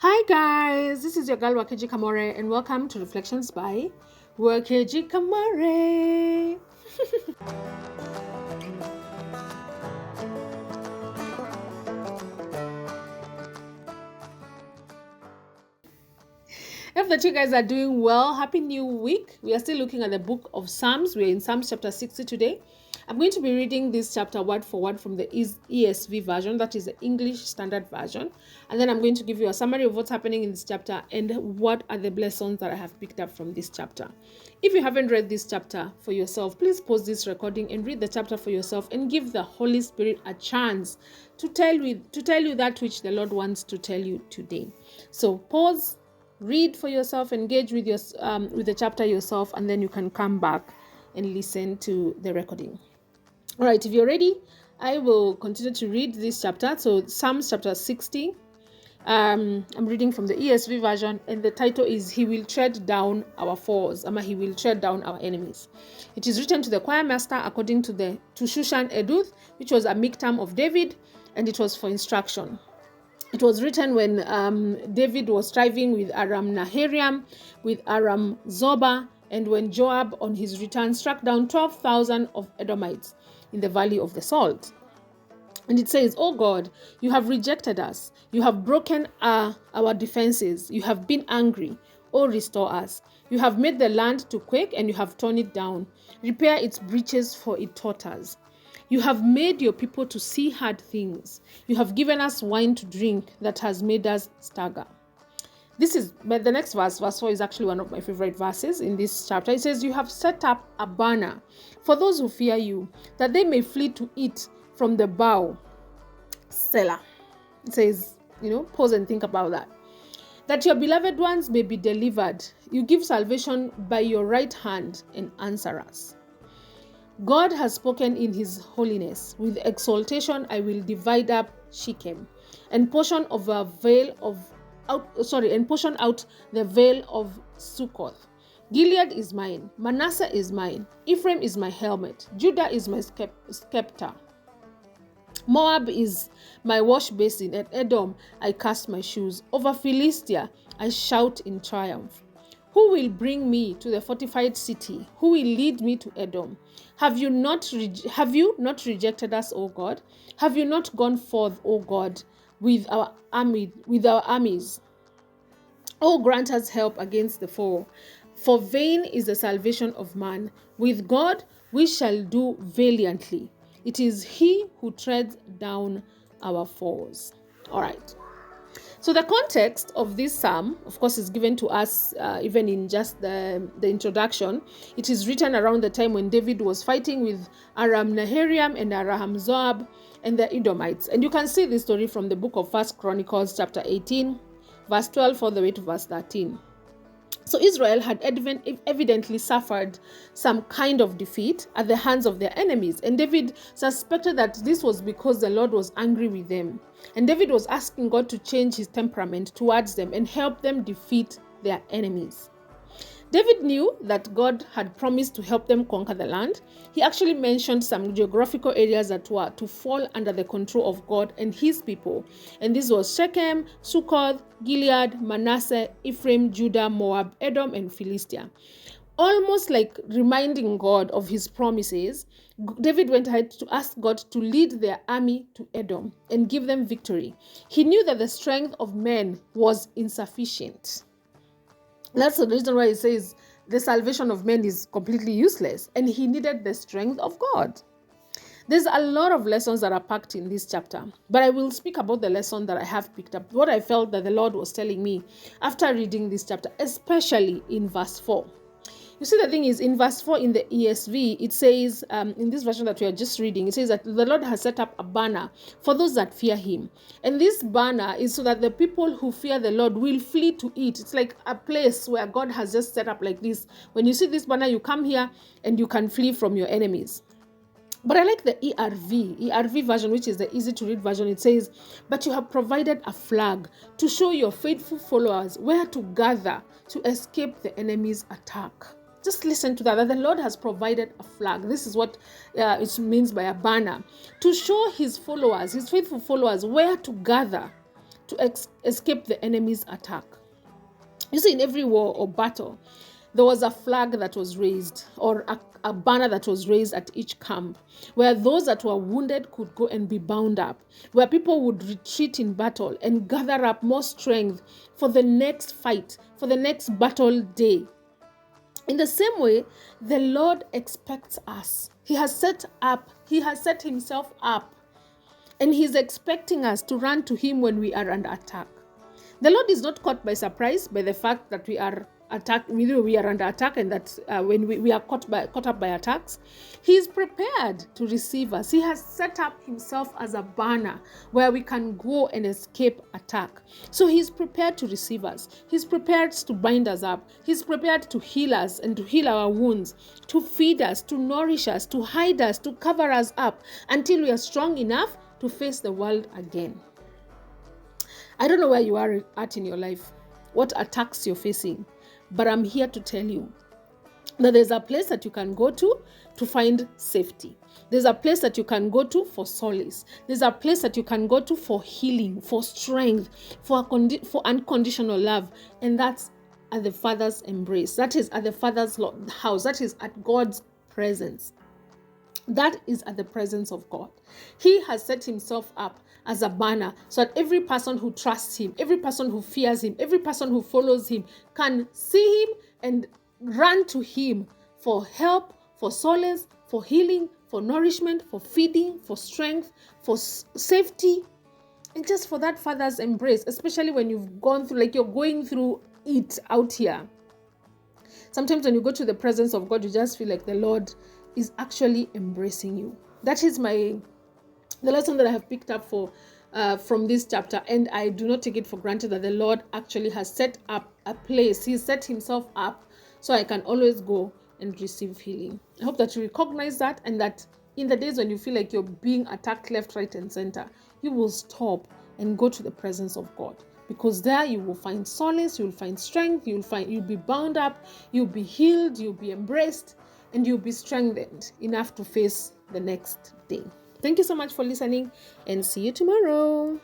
Hi guys, this is your girl Wakeji Kamore and welcome to Reflections by Wakeji Kamore. If the two guys are doing well, happy new week. We are still looking at the book of Psalms. We're in Psalms chapter 60 today. I'm going to be reading this chapter word for word from the ESV version, that is the English Standard Version. And then I'm going to give you a summary of what's happening in this chapter and what are the lessons that I have picked up from this chapter. If you haven't read this chapter for yourself, please pause this recording and read the chapter for yourself and give the Holy Spirit a chance to tell you that which the Lord wants to tell you today. So pause, read for yourself, engage with the chapter yourself, and then you can come back and listen to the recording. All right, if you're ready, I will continue to read this chapter. So Psalms chapter 60. I'm reading from the ESV version, and the title is "He will tread down our foes," He will tread down our enemies. It is written to the choir master according to Shushan Eduth, which was a miktam of David, and it was for instruction. It was written when David was striving with Aram-naharaim, with Aram-zobah, and when Joab on his return struck down 12,000 of Edomites in the valley of the salt. And it says, "Oh God, you have rejected us. You have broken our defenses. You have been angry. Oh, restore us. You have made the land to quake and you have torn it down. Repair its breaches, for it totters. You have made your people to see hard things. You have given us wine to drink that has made us stagger." But the next verse 4, is actually one of my favorite verses in this chapter. It says, "You have set up a banner for those who fear you, that they may flee to it from the bow." Selah. It says, pause and think about that. "That your beloved ones may be delivered. You give salvation by your right hand and answer us. God has spoken in his holiness. With exaltation I will divide up Shechem and portion out the veil of Sukkoth. Gilead is mine, Manasseh is mine, Ephraim is my helmet, Judah is my scepter. Moab is my wash basin, and Edom I cast my shoes. Over Philistia I shout in triumph. Who will bring me to the fortified city? Who will lead me to Edom? Have you not rejected us, O God? Have you not gone forth, O God, with our armies? Oh, grant us help against the foe. For vain is the salvation of man. With God we shall do valiantly. It is he who treads down our foes." All right. So the context of this psalm, of course, is given to us even in just the introduction. It is written around the time when David was fighting with Aram-naharaim and Aram-zobah and the Edomites. And you can see this story from the book of First Chronicles chapter 18, verse 12 all the way to verse 13. So Israel had evidently suffered some kind of defeat at the hands of their enemies. And David suspected that this was because the Lord was angry with them. And David was asking God to change his temperament towards them and help them defeat their enemies. David knew that God had promised to help them conquer the land. He actually mentioned some geographical areas that were to fall under the control of God and his people. And this was Shechem, Sukkoth, Gilead, Manasseh, Ephraim, Judah, Moab, Edom, and Philistia. Almost like reminding God of his promises, David went ahead to ask God to lead their army to Edom and give them victory. He knew that the strength of men was insufficient. That's the reason why he says the salvation of men is completely useless, and he needed the strength of God. There's a lot of lessons that are packed in this chapter, but I will speak about the lesson that I have picked up, what I felt that the Lord was telling me after reading this chapter, especially in verse 4. You see, the thing is, in verse 4 in the ESV, it says, in this version that we are just reading, it says that the Lord has set up a banner for those that fear him. And this banner is so that the people who fear the Lord will flee to it. It's like a place where God has just set up like this. When you see this banner, you come here and you can flee from your enemies. But I like the ERV version, which is the easy to read version. It says, "But you have provided a flag to show your faithful followers where to gather to escape the enemy's attack." Just listen to that the Lord has provided a flag. This is what it means by a banner. To show his followers, his faithful followers, where to gather to escape the enemy's attack. You see, in every war or battle, there was a flag that was raised, or a banner that was raised at each camp, where those that were wounded could go and be bound up, where people would retreat in battle and gather up more strength for the next fight, for the next battle day. In the same way, the Lord expects us. He has set himself up, and he's expecting us to run to him when we are under attack. The Lord is not caught by surprise by the fact that we are attacked, we are under attack, and that when we are caught up by attacks, he is prepared to receive us. He has set up himself as a banner where we can go and escape attack. So he's prepared to receive us. He's prepared to bind us up. He's prepared to heal us and to heal our wounds, to feed us, to nourish us, to hide us, to cover us up until we are strong enough to face the world again. I don't know where you are at in your life, what attacks you're facing, but I'm here to tell you that there's a place that you can go to find safety. There's a place that you can go to for solace. There's a place that you can go to for healing, for strength, for unconditional love, and that's at the Father's embrace. That is at the Father's house. That is at God's presence. That is at the presence of God. He has set himself up as a banner so that every person who trusts him, every person who fears him, every person who follows him can see him and run to him for help, for solace, for healing, for nourishment, for feeding, for strength, for safety, and just for that Father's embrace, especially when you've gone through, like you're going through it out here. Sometimes when you go to the presence of God, you just feel like the Lord is actually embracing you. That is the lesson that I have picked up from this chapter, and I do not take it for granted that the Lord actually has set up a place. He set himself up so I can always go and receive healing. I hope that you recognize that, and that in the days when you feel like you're being attacked left, right, and center, you will stop and go to the presence of God, because there you will find solace, you will find strength, you'll be bound up, you'll be healed, you'll be embraced, and you'll be strengthened enough to face the next day. Thank you so much for listening, and see you tomorrow.